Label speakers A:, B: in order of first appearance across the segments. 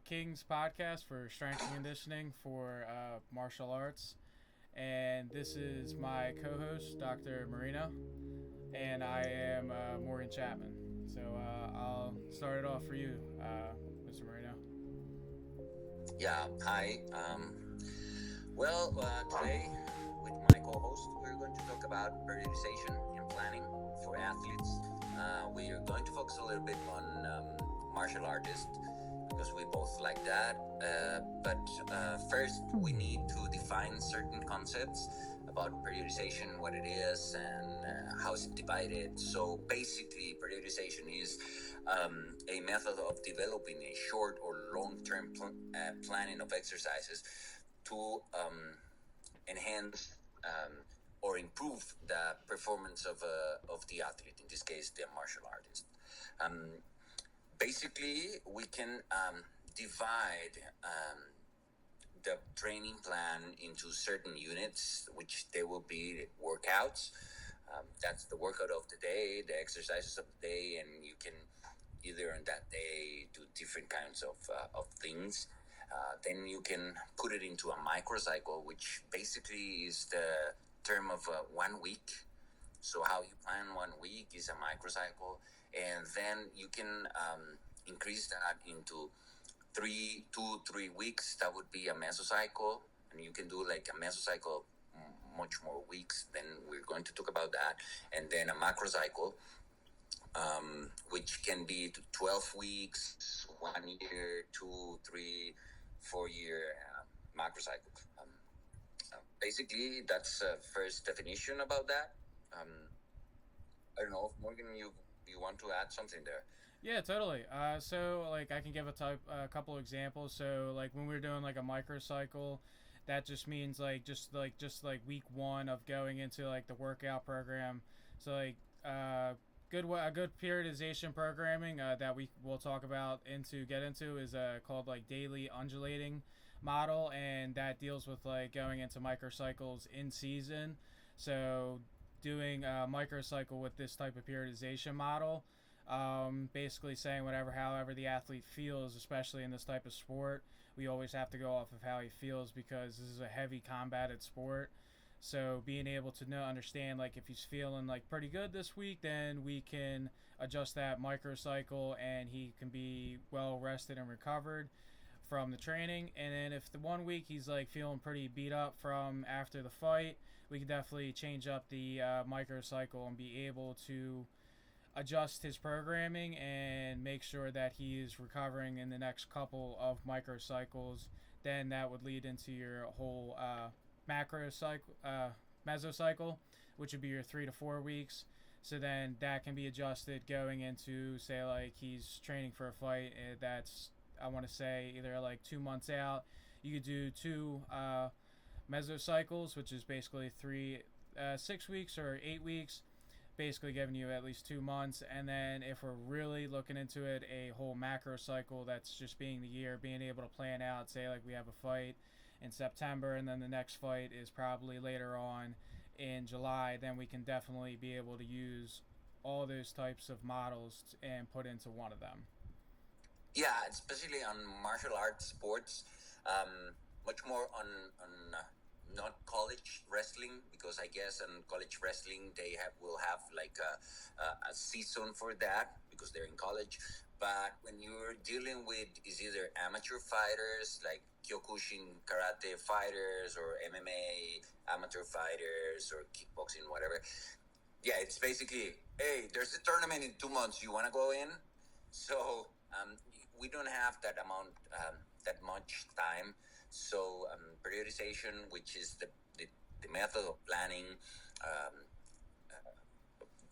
A: King's podcast for strength and conditioning for martial arts. And this is my co host, Dr. Marino, and I am Morgan Chapman. So I'll start it off for you, Mr. Marino.
B: Yeah, hi. Today with my co-host, we're going to talk about periodization and planning for athletes. We are going to focus a little bit on martial artists because we both like that. But first, we need to define certain concepts about periodization, what it is, and how it's divided. So basically, periodization is a method of developing a short or long-term planning of exercises to enhance or improve the performance of the athlete, in this case, the martial artist. Um, Basically, we can divide the training plan into certain units, which they will be workouts. That's the workout of the day, the exercises of the day, and you can either on that day do different kinds of things. Then you can put it into a microcycle, which basically is the term of 1 week. So how you plan 1 week is a microcycle, and then you can increase that into 3 weeks. That would be a mesocycle, and you can do like a mesocycle much more weeks. Then we're going to talk about that, and then a macrocycle, which can be 12 weeks, 1 year, 2, 3, 4 year macrocycle. Basically, that's first definition about that. Um, I don't know if Morgan, you want to add something there.
A: Yeah, totally. So like I can give a couple examples. So like when we're doing like a microcycle, that just means like week one of going into like the workout program. So like a good periodization programming that we will talk about into get into is called like daily undulating model, and that deals with like going into microcycles in season. So doing a microcycle with this type of periodization model, basically saying however the athlete feels, especially in this type of sport. We always have to go off of how he feels because this is a heavy combated sport. So being able to understand like if he's feeling like pretty good this week, then we can adjust that microcycle and he can be well rested and recovered from the training. And then if the 1 week he's like feeling pretty beat up from after the fight, we can definitely change up the microcycle and be able to adjust his programming and make sure that he is recovering in the next couple of microcycles. Then that would lead into your whole macro cycle, mesocycle, which would be your 3 to 4 weeks. So then that can be adjusted going into, say, like he's training for a fight. That's, I want to say, either like 2 months out. You could do two mesocycles, which is basically 6 weeks or 8 weeks, basically giving you at least 2 months. And then if we're really looking into it, a whole macro cycle, that's just being the year, being able to plan out, say like we have a fight in September and then the next fight is probably later on in July, then we can definitely be able to use all those types of models and put into one of them.
B: Yeah, especially on martial arts sports, much more on not college wrestling, because I guess in college wrestling they will have like a season for that because they're in college. But when you're dealing with is either amateur fighters like Kyokushin karate fighters or MMA amateur fighters or kickboxing, whatever. Yeah, it's basically, hey, there's a tournament in 2 months. You want to go in? So we don't have that amount, that much time. So periodization, which is the method of planning um,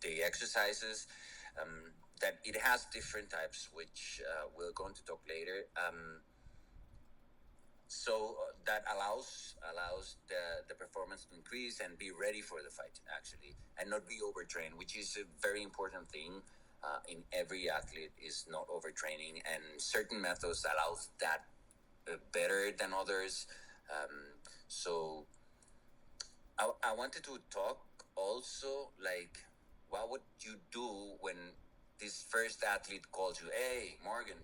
B: the exercises, that it has different types, which we're going to talk later. That allows the performance to increase and be ready for the fight actually, and not be overtrained, which is a very important thing. In every athlete is not overtraining, and certain methods allows that better than others. So I wanted to talk also like what would you do when this first athlete calls you, hey Morgan,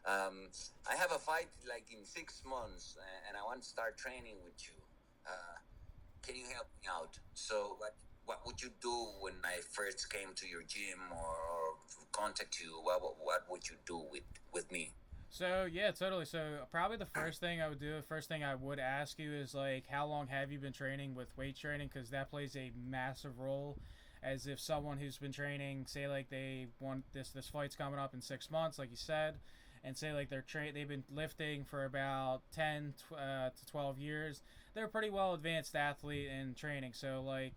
B: Um, I have a fight like in 6 months, and I want to start training with you. Can you help me out? So what would you do when I first came to your gym or contact you? What would you do with me?
A: So yeah, totally. So probably the first thing I would do, the first thing I would ask you is like, how long have you been training with weight training? Because that plays a massive role. As if someone who's been training, say like they want this fight's coming up in 6 months, like you said, and say like they've been lifting for about 10 to 12 years, they're a pretty well advanced athlete in training. So like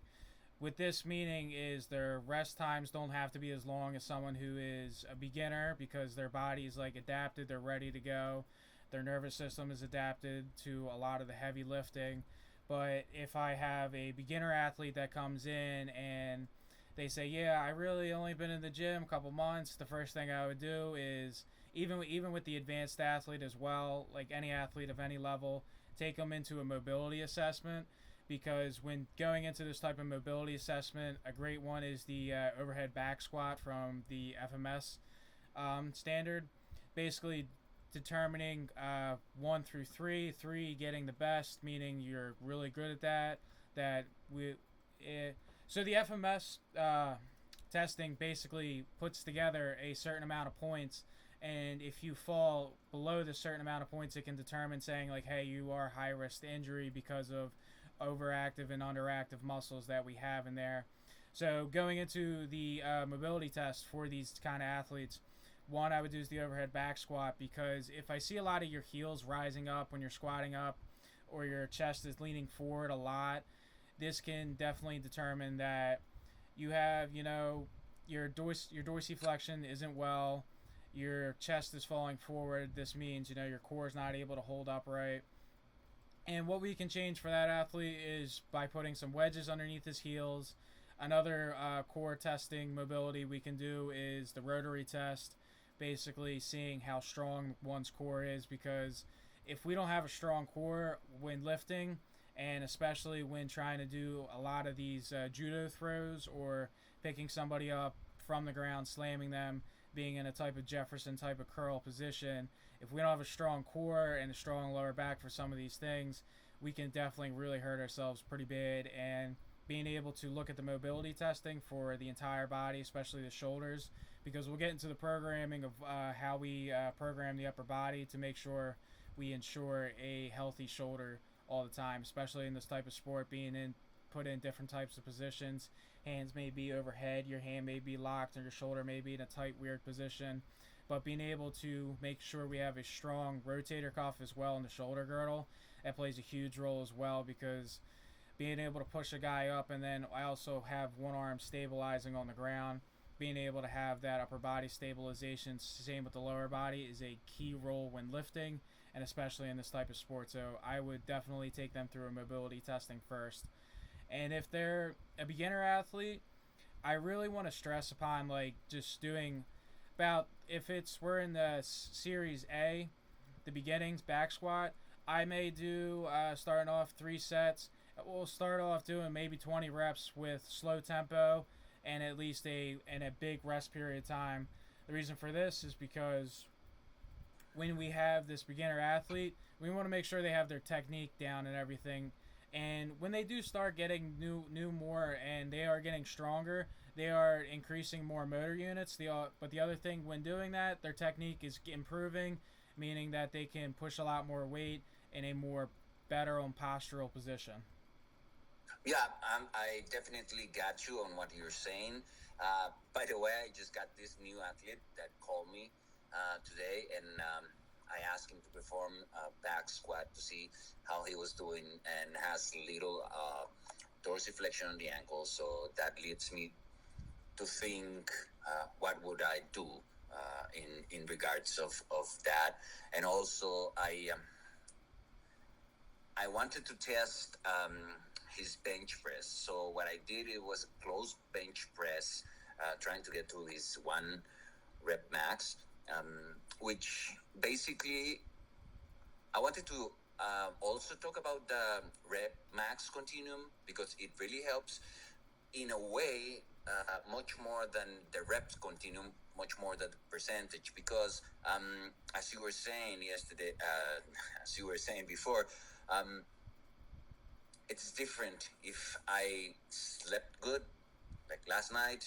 A: with this meaning is their rest times don't have to be as long as someone who is a beginner because their body is like adapted, they're ready to go, their nervous system is adapted to a lot of the heavy lifting. But if I have a beginner athlete that comes in and they say, yeah, I really only been in the gym a couple months, the first thing I would do is even with the advanced athlete as well, like any athlete of any level, take them into a mobility assessment, because when going into this type of mobility assessment, a great one is the overhead back squat from the FMS standard. Basically, determining 1 through 3, 3 getting the best, meaning you're really good at that. That we, so the FMS testing basically puts together a certain amount of points, and if you fall below the certain amount of points, it can determine saying like, hey, you are high risk to injury because of overactive and underactive muscles that we have in there. So going into the mobility test for these kind of athletes, one I would do is the overhead back squat, because if I see a lot of your heels rising up when you're squatting up, or your chest is leaning forward a lot, this can definitely determine that you have, your dorsiflexion isn't well, your chest is falling forward. This means, your core is not able to hold upright. And what we can change for that athlete is by putting some wedges underneath his heels. Another core testing mobility we can do is the rotary test, basically seeing how strong one's core is, because if we don't have a strong core when lifting, and especially when trying to do a lot of these judo throws or picking somebody up from the ground, slamming them, being in a type of Jefferson type of curl position, if we don't have a strong core and a strong lower back for some of these things, we can definitely really hurt ourselves pretty bad. And being able to look at the mobility testing for the entire body, especially the shoulders, because we'll get into the programming of how we program the upper body to make sure we ensure a healthy shoulder all the time, especially in this type of sport, being in put in different types of positions. Hands may be overhead, your hand may be locked, or your shoulder may be in a tight, weird position. But being able to make sure we have a strong rotator cuff as well in the shoulder girdle, that plays a huge role as well, because being able to push a guy up, and then I also have one arm stabilizing on the ground, being able to have that upper body stabilization, same with the lower body, is a key role when lifting, and especially in this type of sport. So I would definitely take them through a mobility testing first. And if they're a beginner athlete, I really want to stress upon like just doing about, if it's we're in the series A, the beginnings back squat, I may do starting off 3 sets. We'll start off doing maybe 20 reps with slow tempo and at least a big rest period of time. The reason for this is because when we have this beginner athlete, we want to make sure they have their technique down and everything. And when they do start getting new more and they are getting stronger, they are increasing more motor units. But the other thing when doing that, their technique is improving, meaning that they can push a lot more weight in a more better on postural position.
B: Yeah, I definitely got you on what you're saying. By the way, I just got this new athlete that called me today, and I asked him to perform a back squat to see how he was doing, and has little dorsiflexion on the ankle. So that leads me to think, what would I do in regards of that, and also I wanted to test his bench press. So what I did, it was a closed bench press, trying to get to his 1 rep max, which basically I wanted to also talk about the rep max continuum, because it really helps in a way much more than the reps continuum much more than the percentage, because as you were saying yesterday, as you were saying before, um, it's different if I slept good, like last night.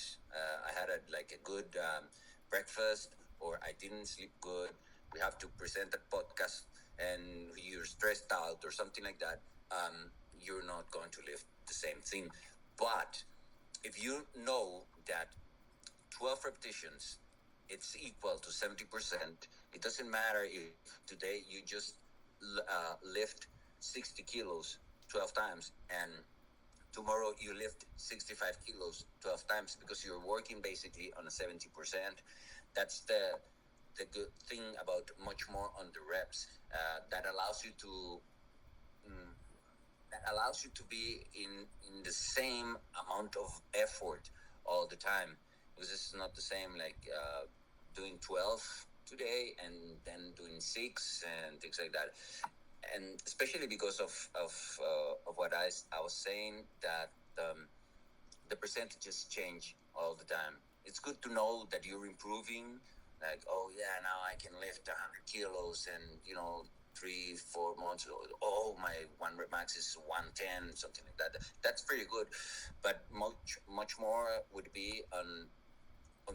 B: I had a good breakfast, or I didn't sleep good. We have to present a podcast, and you're stressed out or something like that. You're not going to live the same thing. But if you know that 12 repetitions, it's equal to 70%. It doesn't matter if today you just lift 60 kilos 12 times, and tomorrow you lift 65 kilos 12 times, because you're working basically on a 70%. That's the good thing about much more on the reps, that allows you to mm, be in the same amount of effort all the time, because it's not the same like doing 12 today and then doing 6 and things like that. And especially because of what I was saying, that the percentages change all the time. It's good to know that you're improving. Like, oh yeah, now I can lift 100 kilos, and 3 4 months ago, oh, my one rep max is 110, something like that. That's pretty good, but much more would be on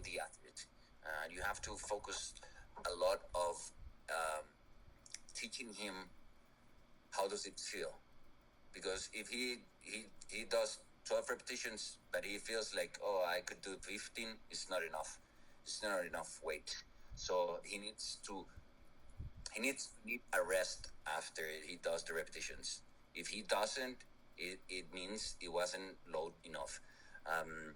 B: the athlete. You have to focus a lot of teaching him how does it feel, because if he does 12 repetitions but he feels like, oh, I could do 15, it's not enough. It's not enough weight. So he needs a rest after he does the repetitions. If he doesn't, it means it wasn't load enough. um,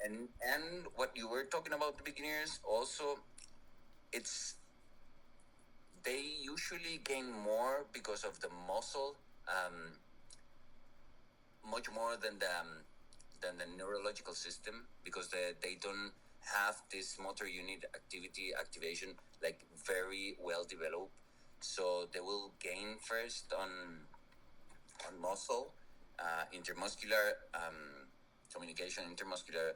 B: and what you were talking about, the beginners also, it's they usually gain more because of the muscle, um, much more than the neurological system, because they don't have this motor unit activation like very well developed. So they will gain first on muscle, intermuscular communication, intermuscular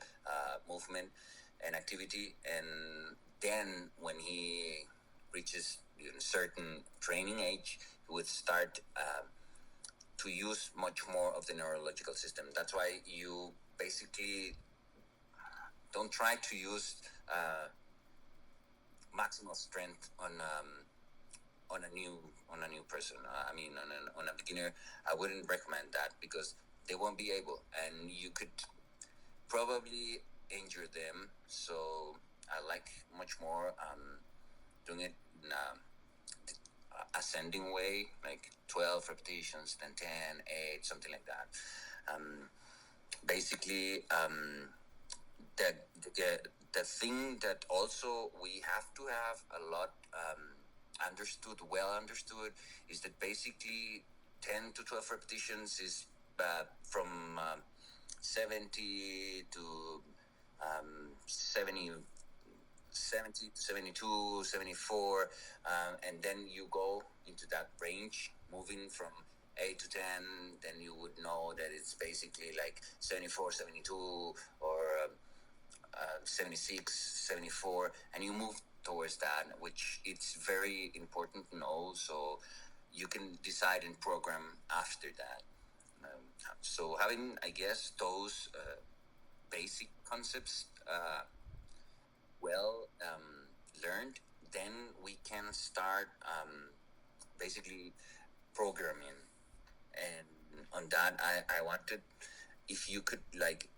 B: movement and activity, and then when he reaches a certain training age, he would start to use much more of the neurological system. That's why you basically don't try to use uh, maximal strength on a new person. I mean, on a beginner, I wouldn't recommend that, because they won't be able, and you could probably injure them. So I like much more doing it in ascending way, like 12 repetitions, then 10, 8, something like that. Um, basically, the, the the thing that also we have to have a lot well understood, is that basically 10 to 12 repetitions is from 70 to 70 70 to 72, 74, and then you go into that range, moving from 8 to 10, then you would know that it's basically like 74, 72, or 76, 74, and you move towards that, which it's very important to know, so you can decide and program after that. So having, I guess, those basic concepts well learned, then we can start basically programming. And on that, I wanted, if you could like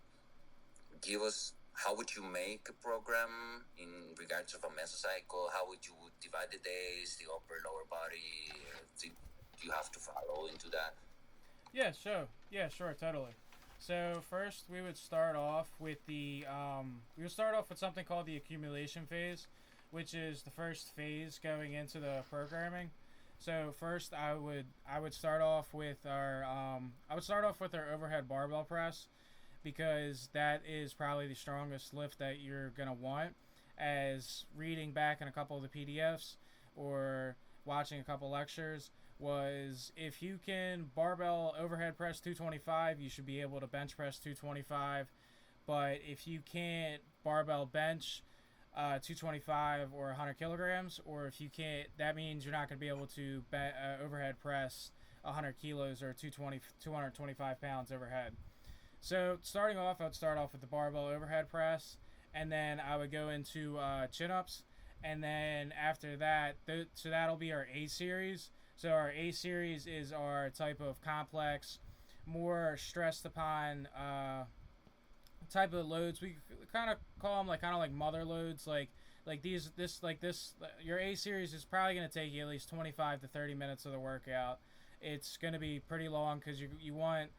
B: give us, how would you make a program in regards of a mesocycle? How would you divide the days, the upper lower body? You have to follow into that.
A: Yeah, sure. Yeah, sure, totally. So first, we would start off with something called the accumulation phase, which is the first phase going into the programming. So first, I would start off with our overhead barbell press, because that is probably the strongest lift that you're gonna want. As reading back in a couple of the PDFs or watching a couple lectures, was if you can barbell overhead press 225, you should be able to bench press 225. But if you can't barbell bench, 225 or 100 kilograms, or if you can't, that means you're not going to be able to overhead press 100 kilos or 225 pounds overhead. So starting off, I'd start off with the barbell overhead press, and then I would go into chin-ups, and then after that, so that'll be our A series. So our A series is our type of complex, more stressed upon type of loads. We kind of call them like mother loads, like these this your A series is probably going to take you at least 25 to 30 minutes of the workout. It's going to be pretty long because you want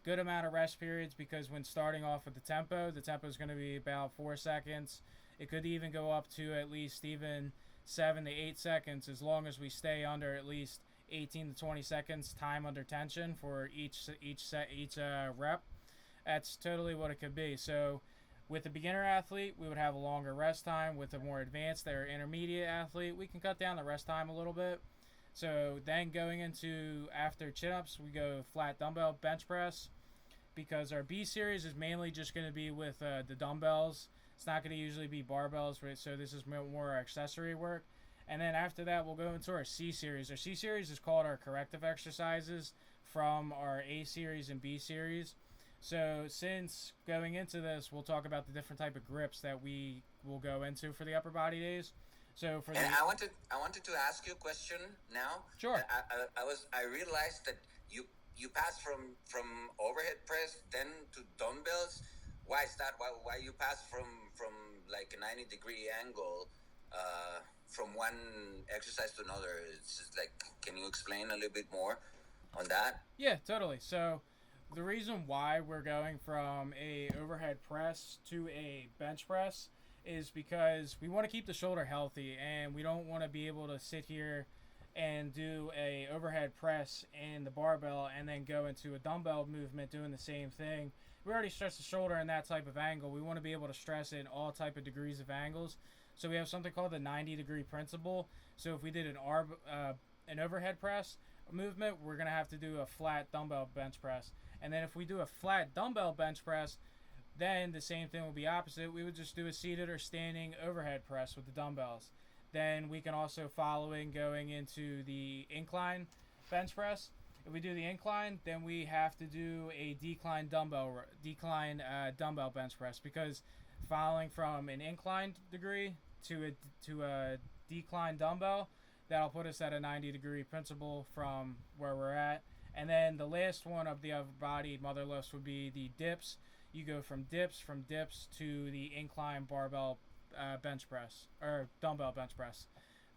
A: good amount of rest periods, because when starting off with the tempo is going to be about 4 seconds. It could even go up to at least even 7 to 8 seconds, as long as we stay under at least 18 to 20 seconds time under tension for each rep. That's totally what it could be. So with a beginner athlete, we would have a longer rest time. With a more advanced or intermediate athlete, we can cut down the rest time a little bit. So then going into after chin-ups, we go flat dumbbell bench press, because our B series is mainly just going to be with the dumbbells. It's not going to usually be barbells, right? So this is more accessory work. And then after that, we'll go into our C series. Our C series is called our corrective exercises from our A series and B series. So since going into this, we'll talk about the different type of grips that we will go into for the upper body days. So for
B: I wanted to ask you a question now.
A: Sure.
B: I realized that you passed from overhead press then to dumbbells. Why is that? Why you pass from like a 90-degree angle from one exercise to another? It's just like, can you explain a little bit more on that?
A: Yeah, totally. So the reason why we're going from a overhead press to a bench press is because we want to keep the shoulder healthy, and we don't want to be able to sit here and do a overhead press in the barbell and then go into a dumbbell movement doing the same thing. We already stress the shoulder in that type of angle. We want to be able to stress it in all type of degrees of angles. So we have something called the 90-degree principle. So if we did an overhead press movement, we're going to have to do a flat dumbbell bench press. And then if we do a flat dumbbell bench press, then the same thing will be opposite. We would just do a seated or standing overhead press with the dumbbells. Then we can also going into the incline bench press. If we do the incline, then we have to do a decline dumbbell bench press, because following from an inclined degree to a decline dumbbell, that'll put us at a 90-degree principle from where we're at. And then the last one of the upper body mother lifts would be the dips. You go from dips to the incline barbell bench press or dumbbell bench press.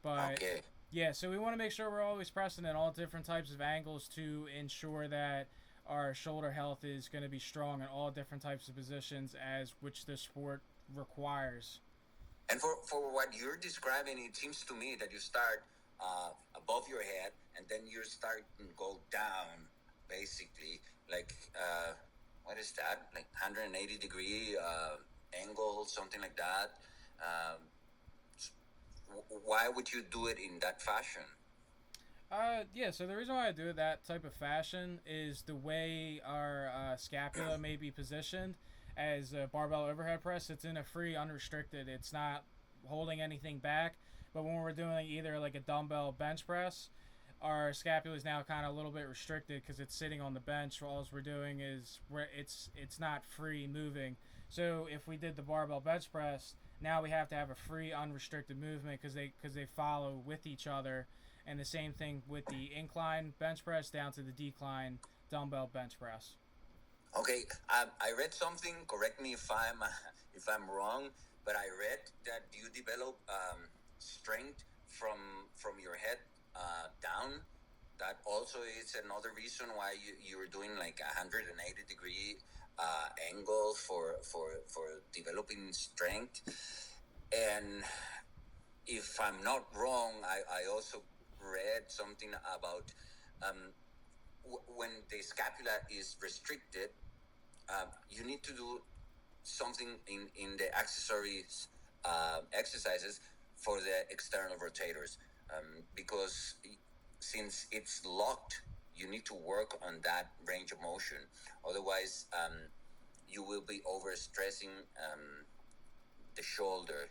A: But
B: okay.
A: Yeah, so we want to make sure we're always pressing in all different types of angles to ensure that our shoulder health is going to be strong in all different types of positions as which the sport requires.
B: And for what you're describing, it seems to me that you start above your head, and then you start and go down, basically, like what is that? Like 180-degree angle, something like that. Why would you do it in that fashion?
A: Yeah, so the reason why I do it that type of fashion is the way our scapula may be positioned as a barbell overhead press. It's in a free, unrestricted. It's not holding anything back. But when we're doing either like a dumbbell bench press, our scapula is now kind of a little bit restricted because it's sitting on the bench. All we're doing is it's not free moving. So if we did the barbell bench press, now we have to have a free, unrestricted movement because they follow with each other. And the same thing with the incline bench press down to the decline dumbbell bench press.
B: Okay, I read something. Correct me if I'm wrong, but I read that you develop strength from your head down. That also is another reason why you were doing like 180-degree angle for developing strength. And if I'm not wrong, I also read something about when the scapula is restricted, you need to do something in the accessories exercises for the external rotators, because since it's locked, you need to work on that range of motion. Otherwise, you will be overstressing the shoulder.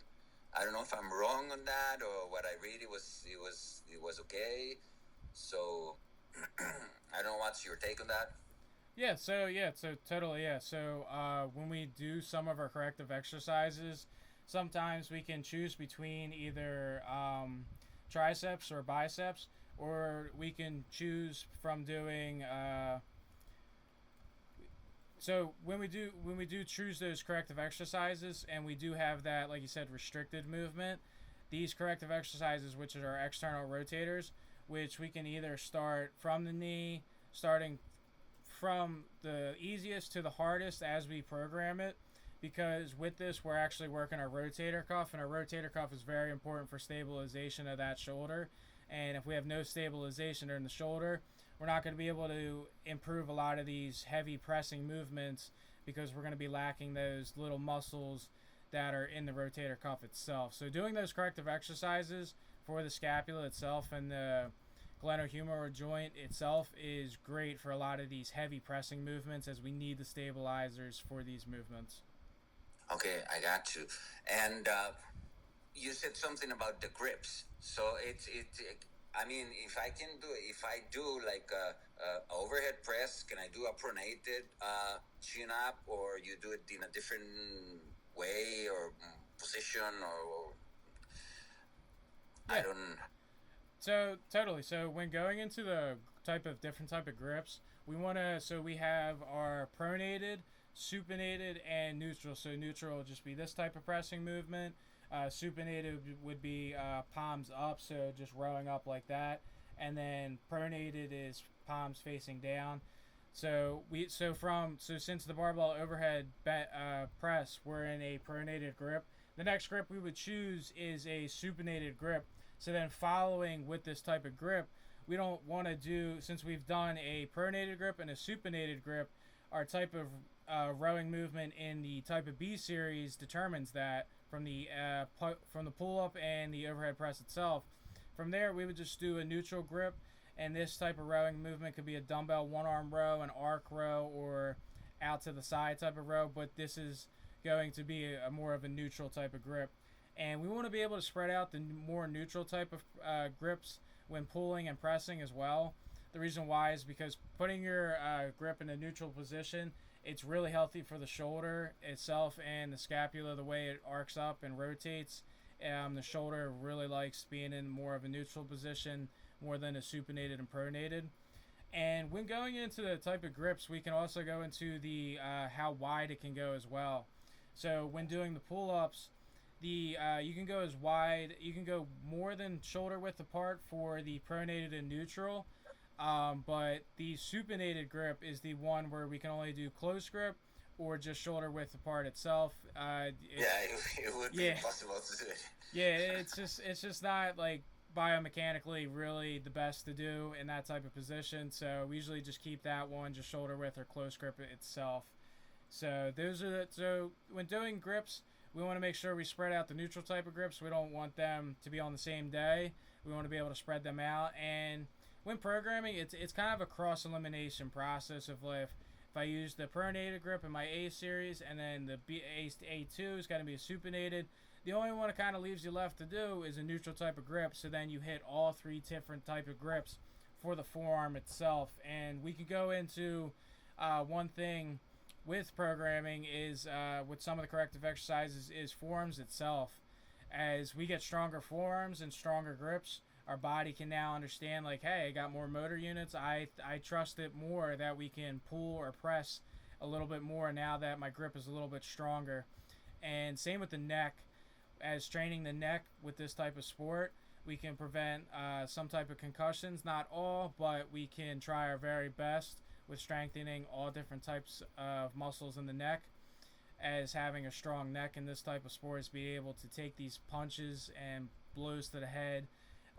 B: I don't know if I'm wrong on that or what I read. It was okay. So I don't know what's your take on that.
A: So totally, yeah. So when we do some of our corrective exercises, sometimes we can choose between either triceps or biceps, or we can choose from doing. So when we do choose those corrective exercises, and we do have that, like you said, restricted movement, these corrective exercises, which are external rotators, which we can either start from the knee, starting from the easiest to the hardest as we program it, because with this we're actually working our rotator cuff, and our rotator cuff is very important for stabilization of that shoulder. And if we have no stabilization in the shoulder, we're not going to be able to improve a lot of these heavy pressing movements, because we're going to be lacking those little muscles that are in the rotator cuff itself. So doing those corrective exercises for the scapula itself and the glenohumeral joint itself is great for a lot of these heavy pressing movements, as we need the stabilizers for these movements.
B: Okay, I got you. And you said something about the grips. So I mean, if I can do, if I do like a overhead press, can I do a pronated chin up, or you do it in a different way or position, or I
A: Yeah,
B: don't.
A: so totally. So when going into the different type of grips, we want to, so we have our pronated, supinated, and neutral. So neutral will just be this type of pressing movement. Supinated would be palms up, so just rowing up like that, and then pronated is palms facing down. So since the barbell overhead press, we're in a pronated grip. The next grip we would choose is a supinated grip. So then, following with this type of grip, we don't want to do, since we've done a pronated grip and a supinated grip, our type of rowing movement in the type of B series determines that from the pull up and the overhead press itself. From there, we would just do a neutral grip, and this type of rowing movement could be a dumbbell one arm row, an arc row, or out to the side type of row. But this is going to be a more of a neutral type of grip, and we want to be able to spread out the more neutral type of grips when pulling and pressing as well. The reason why is because putting your grip in a neutral position, it's really healthy for the shoulder itself and the scapula, the way it arcs up and rotates. The shoulder really likes being in more of a neutral position more than a supinated and pronated. And when going into the type of grips, we can also go into the how wide it can go as well. So when doing the pull-ups, the you can go as wide, you can go more than shoulder width apart for the pronated and neutral. But the supinated grip is the one where we can only do close grip or just shoulder width apart itself.
B: Yeah, it would be
A: Yeah,
B: impossible to do it.
A: yeah, it's just not like biomechanically really the best to do in that type of position. So we usually just keep that one just shoulder width or close grip itself. So when doing grips, we want to make sure we spread out the neutral type of grips. We don't want them to be on the same day. We want to be able to spread them out. And when programming, it's kind of a cross elimination process of if I use the pronated grip in my A series, and then the A2 is going to be a supinated. The only one it kind of leaves you left to do is a neutral type of grip. So then you hit all three different type of grips for the forearm itself. And we could go into one thing with programming is with some of the corrective exercises is forearms itself. As we get stronger forearms and stronger grips, our body can now understand like, hey, I got more motor units. I trust it more that we can pull or press a little bit more now that my grip is a little bit stronger. And same with the neck. As training the neck with this type of sport, we can prevent some type of concussions. Not all, but we can try our very best with strengthening all different types of muscles in the neck. As having a strong neck in this type of sport is being able to take these punches and blows to the head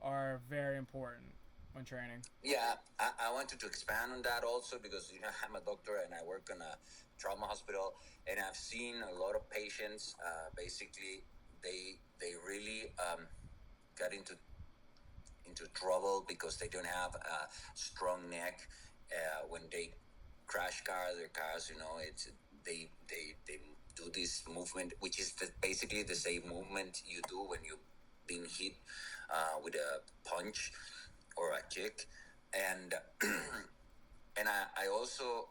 A: are very important when training.
B: Yeah, I wanted to expand on that also because I'm a doctor and I work in a trauma hospital, and I've seen a lot of patients. Basically, they really got into trouble because they don't have a strong neck. When they crash their cars, it's they do this movement, which is basically the same movement you do when you've been hit with a punch or a kick. And and I also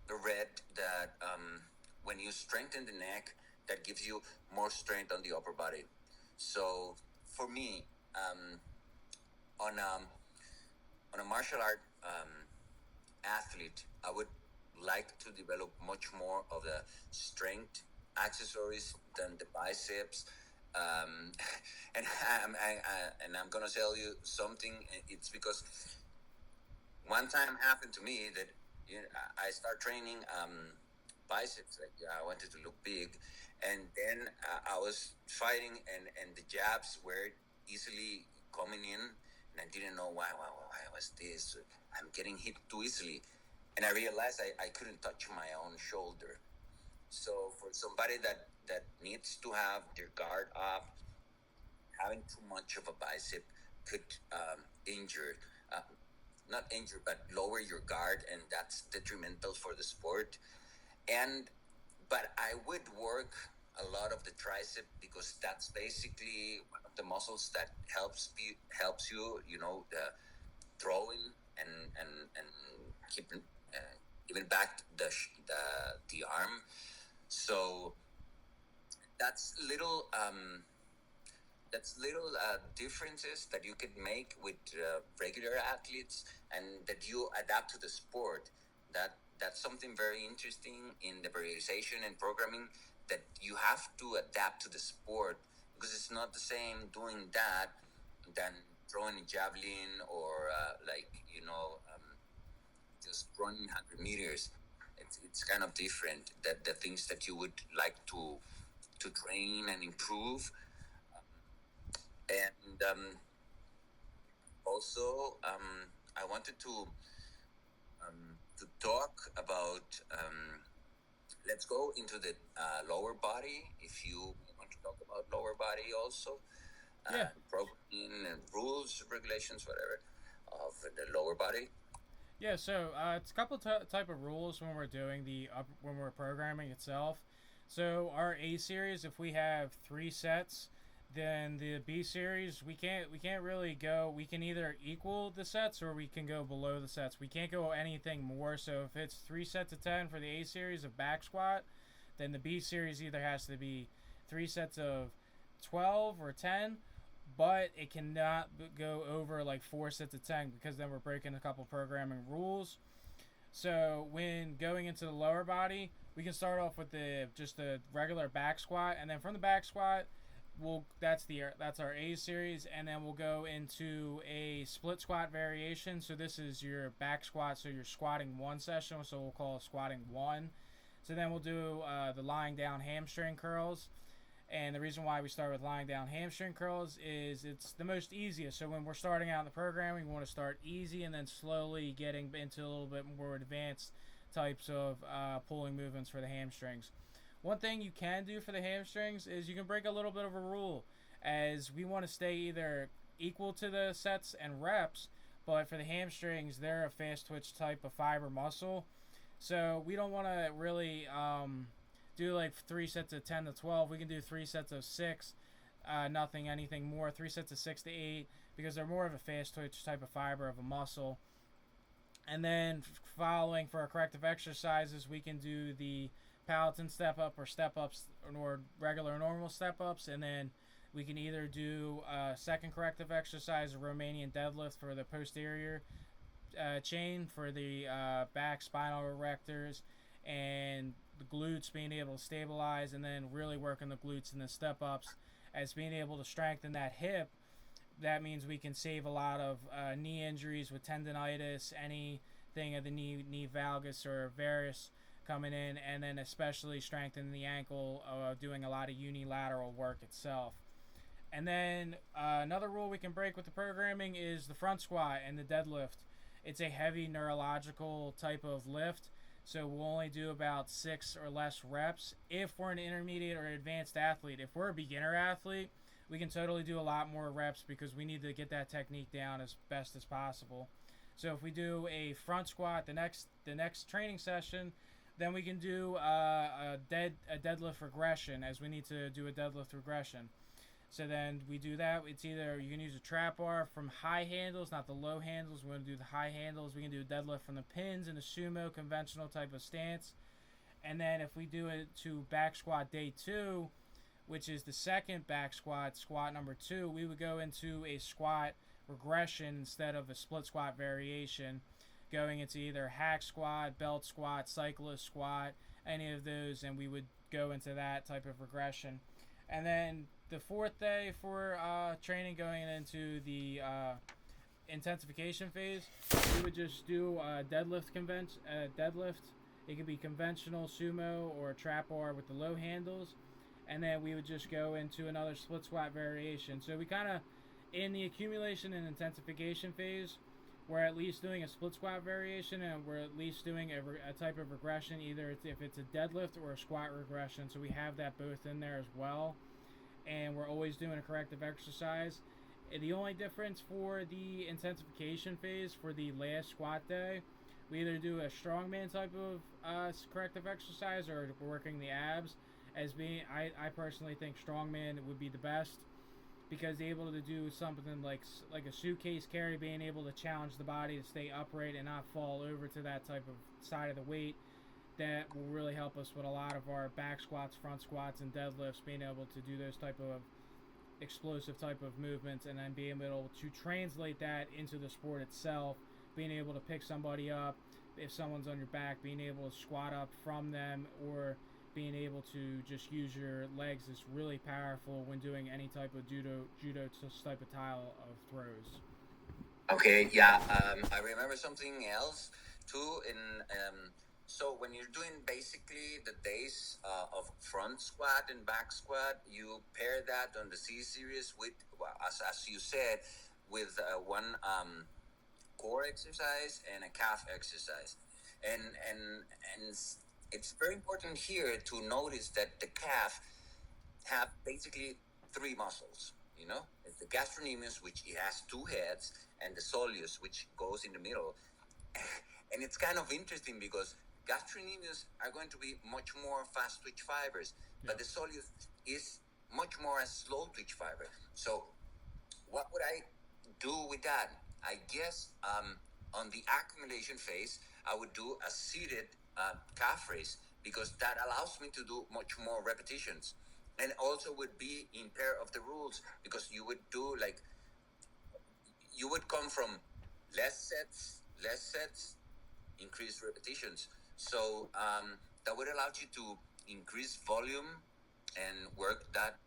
B: read that when you strengthen the neck, that gives you more strength on the upper body. So for me, on on a martial art athlete, I would like to develop much more of the strength accessories than the biceps. Um, and I'm gonna tell you something. It's because one time happened to me that I start training biceps. Like I wanted to look big, and then I was fighting, and the jabs were easily coming in, and I didn't know why was this. I'm getting hit too easily, and I realized I couldn't touch my own shoulder. So for somebody that needs to have their guard up, having too much of a bicep could injure. Uh, Not injure, but lower your guard, and that's detrimental for the sport. And but I would work a lot of the tricep because that's basically one of the muscles that helps you, the throwing and keeping giving back the arm. So that's little differences that you could make with regular athletes, and that you adapt to the sport. That's something very interesting in the periodization and programming, that you have to adapt to the sport, because it's not the same doing that than throwing a javelin, or just running 100 meters. It's kind of different, that the things that you would like to train and improve. And also, I wanted to talk about. Let's go into the lower body. If you want to talk about lower body, also
A: Yeah.
B: programming and rules, regulations, whatever, of the lower body.
A: Yeah, so it's a couple type of rules when we're doing when we're programming itself. So our A series, if we have 3 sets, then the B series we can't really go. We can either equal the sets or we can go below the sets. We can't go anything more. So if it's 3 sets of 10 for the A series of back squat, then the B series either has to be 3 sets of 12 or 10, but it cannot go over like 4 sets of 10, because then we're breaking a couple programming rules. So when going into the lower body, we can start off with the regular back squat, and then from the back squat, that's our A series, and then we'll go into a split squat variation. So this is your back squat, so you're squatting one session, so we'll call it squatting one. So then we'll do the lying down hamstring curls. And the reason why we start with lying down hamstring curls is it's the most easiest. So when we're starting out in the program, we want to start easy and then slowly getting into a little bit more advanced types of pulling movements for the hamstrings. One thing you can do for the hamstrings is you can break a little bit of a rule, as we want to stay either equal to the sets and reps, but for the hamstrings, they're a fast twitch type of fiber muscle. So we don't want to really do like 3 sets of 10 to 12. We can do 3 sets of 6, nothing, anything more. 3 sets of 6 to 8, because they're more of a fast twitch type of fiber of a muscle. And then following for our corrective exercises, we can do the Palatine step up or step ups, or regular normal step ups. And then we can either do a second corrective exercise, a Romanian deadlift for the posterior chain for the back spinal erectors and the glutes, being able to stabilize, and then really working the glutes in the step ups, as being able to strengthen that hip. That means we can save a lot of knee injuries with tendonitis, anything of the knee valgus or varus coming in, and then especially strengthen the ankle, doing a lot of unilateral work itself. And then another rule we can break with the programming is the front squat and the deadlift. It's a heavy neurological type of lift, so we'll only do about 6 or less reps if we're an intermediate or advanced athlete. If we're a beginner athlete, we can totally do a lot more reps, because we need to get that technique down as best as possible. So if we do a front squat, the next training session, Then we can do a deadlift regression, as we need to do a deadlift regression. So then we do that. It's either you can use a trap bar from high handles, not the low handles. We're going to do the high handles. We can do a deadlift from the pins in a sumo conventional type of stance. And then if we do it to back squat day 2, which is the second back squat, squat number 2, we would go into a squat regression instead of a split squat variation, going into either hack squat, belt squat, cyclist squat, any of those, and we would go into that type of regression. And then the fourth day for training, going into the intensification phase, we would just do deadlift. It could be conventional sumo or trap bar with the low handles, and then we would just go into another split squat variation. So we kind of, in the accumulation and intensification phase, we're at least doing a split squat variation, and we're at least doing a type of regression, either if it's a deadlift or a squat regression. So we have that both in there as well, and we're always doing a corrective exercise. The only difference for the intensification phase for the last squat day, we either do a strongman type of corrective exercise, or we're working the abs. As being, I personally think strongman would be the best, because they're able to do something like a suitcase carry, being able to challenge the body to stay upright and not fall over to that type of side of the weight. That will really help us with a lot of our back squats, front squats, and deadlifts, being able to do those type of explosive type of movements, and then being able to translate that into the sport itself, being able to pick somebody up if someone's on your back, being able to squat up from them, or being able to just use your legs is really powerful when doing any type of judo type of style of throws.
B: Okay, yeah, I remember something else too. So when you're doing basically the days of front squat and back squat, you pair that on the C series with, well, as you said, with one core exercise and a calf exercise, and it's very important here to notice that the calf have basically three muscles. You know, it's the gastrocnemius, which it has two heads, and the soleus, which goes in the middle. And it's kind of interesting because gastrocnemius are going to be much more fast twitch fibers, but the soleus is much more a slow twitch fiber. So what would I do with that? I guess on the accumulation phase, I would do a seated calf raise, because that allows me to do much more repetitions, and also would be in pair of the rules, because you would do like, you would come from less sets, increase repetitions. So that would allow you to increase volume and work that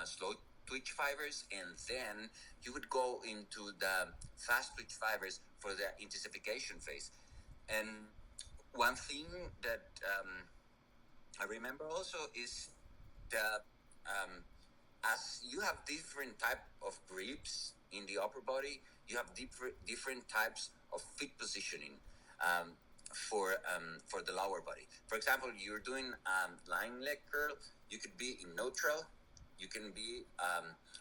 B: slow twitch fibers, and then you would go into the fast twitch fibers for the intensification phase. And one thing that I remember also is that as you have different type of grips in the upper body, you have different types of feet positioning for the lower body. For example, you're doing lying leg curl, you could be in neutral, you can be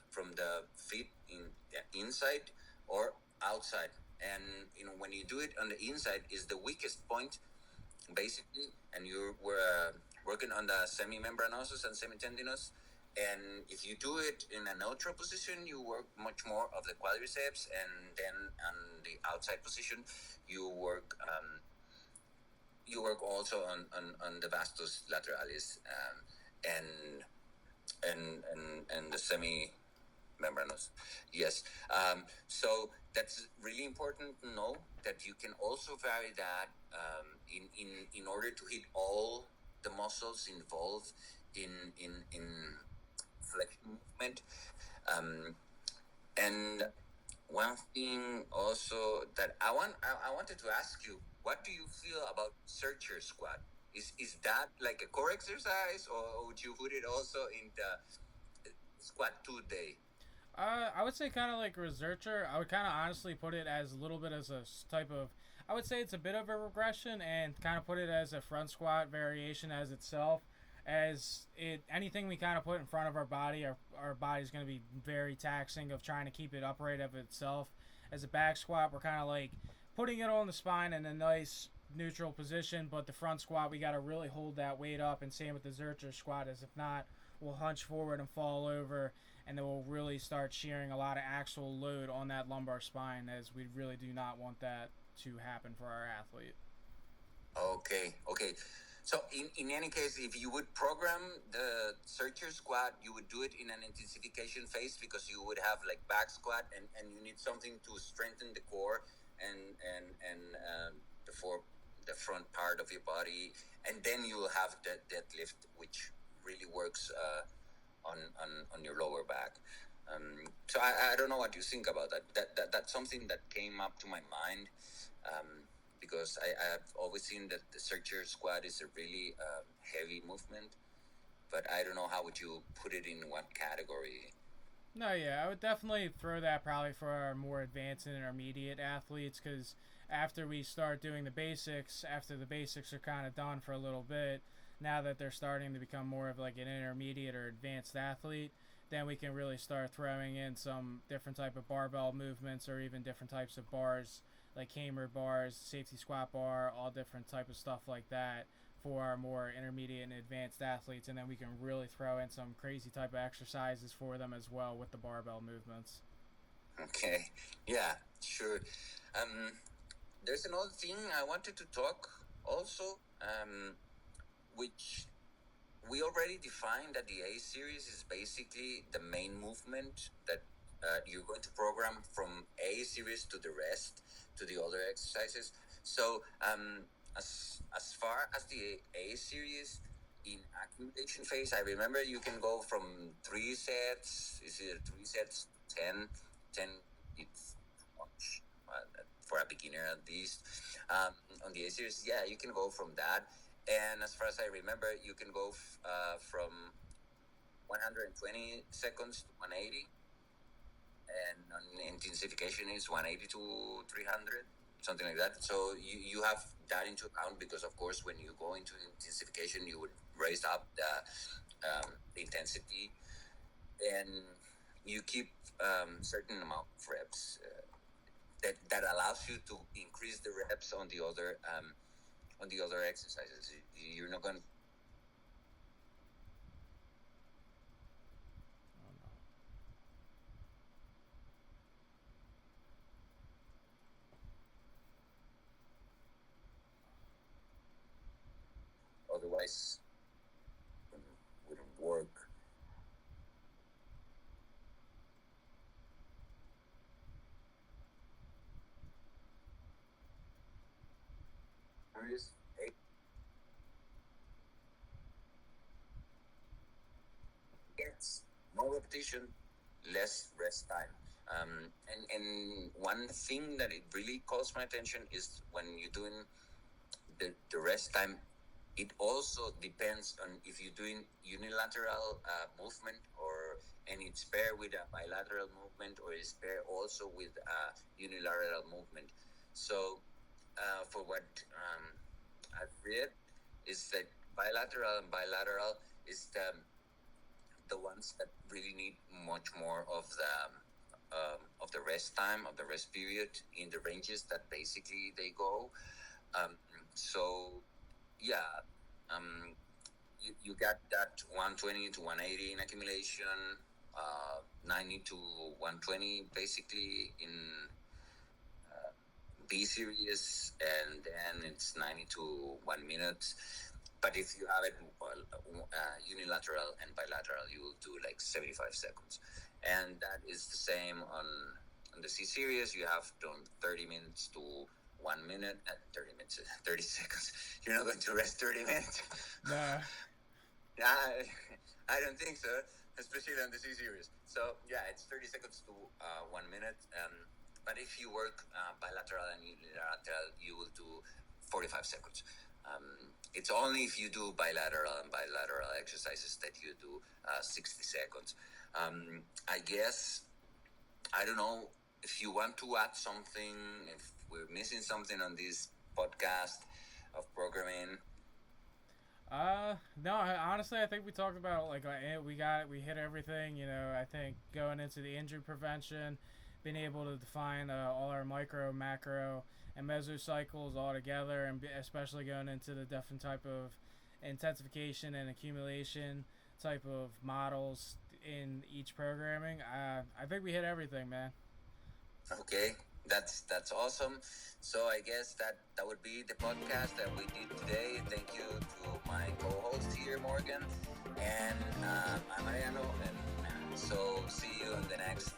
B: from the feet inside or outside. And when you do it on the inside is the weakest point, basically, and you're working on the semimembranosus and semitendinous. And if you do it in a neutral position, you work much more of the quadriceps, and then on the outside position, you work also on the vastus lateralis and the semimembranous. Yes. So that's really important to know that you can also vary that in order to hit all the muscles involved in flexion movement. And one thing also that I wanted to ask you, what do you feel about searcher squat? Is that like a core exercise, or would you put it also in the squat 2 day?
A: I would say kind of like researcher. I would kind of honestly put it as a little bit as a type of. I would say it's a bit of a regression, and kind of put it as a front squat variation as itself. As it, anything we kind of put in front of our body, our body's going to be very taxing of trying to keep it upright of itself. As a back squat, we're kind of like putting it on the spine in a nice neutral position, but the front squat we got to really hold that weight up, and same with the Zercher squat, as if not, we'll hunch forward and fall over, and then we'll really start shearing a lot of actual load on that lumbar spine, as we really do not want that to happen for our athlete.
B: Okay, okay. So in any case, if you would program the searcher squat, you would do it in an intensification phase because you would have like back squat and you need something to strengthen the core and the the front part of your body, and then you will have the deadlift, which really works on your lower back. So I don't know what you think about that. That's something that came up to my mind. Because I've always seen that the searcher squat is a really heavy movement, but I don't know how would you put it in what category.
A: No, yeah, I would definitely throw that probably for our more advanced and intermediate athletes, because after we start doing the basics, after the basics are kind of done for a little bit, now that they're starting to become more of like an intermediate or advanced athlete, then we can really start throwing in some different type of barbell movements or even different types of bars, like Hamer bars, safety squat bar, all different type of stuff like that for our more intermediate and advanced athletes, and then we can really throw in some crazy type of exercises for them as well with the barbell movements.
B: Okay, yeah, sure. Um, there's another thing I wanted to talk also, which we already defined that the A series is basically the main movement that you're going to program from A series to the rest, to the other exercises. So as far as the A series in accumulation phase, I remember you can go from 3 sets. Is it 3 sets? 10, 10. It's too much for a beginner at least. On the A series, yeah, you can go from that. And as far as I remember, you can go from 120 seconds to 180, and on intensification is 180 to 300, something like that. So you have that into account because, of course, when you go into intensification, you would raise up the intensity, and you keep certain amount of reps that allows you to increase the reps on the other exercises. You're not going. Otherwise, wouldn't work. Yes, more repetition, less rest time. And one thing that it really calls my attention is when you're doing the rest time, it also depends on if you're doing unilateral movement or and it's paired with a bilateral movement or it's paired also with a unilateral movement. So for what I've read is that bilateral and bilateral is the ones that really need much more of the rest time of the rest period in the ranges that basically they go. So yeah, you got that 120 to 180 in accumulation, 90 to 120 basically in B series, and then it's 90 to 1 minute. But if you have it unilateral and bilateral, you will do like 75 seconds. And that is the same on the C series. You have done 30 minutes to 1 minute, 30 minutes, 30 seconds. You're not going to rest 30 minutes.
A: Nah.
B: I don't think so, especially on the C series. So yeah, it's 30 seconds to 1 minute. But if you work bilateral and unilateral, you will do 45 seconds. It's only if you do bilateral and bilateral exercises that you do 60 seconds. I guess, I don't know if you want to add something, if we're missing something on this podcast of programming.
A: No. Honestly, I think we talked about we hit everything. I think going into the injury prevention, been able to define all our micro, macro, and mesocycles all together, and especially going into the different type of intensification and accumulation type of models in each programming. I think we hit everything, man.
B: Okay, that's awesome. So I guess that would be the podcast that we did today. Thank you to my co-host here, Morgan, and I'm Mariano. And so see you in the next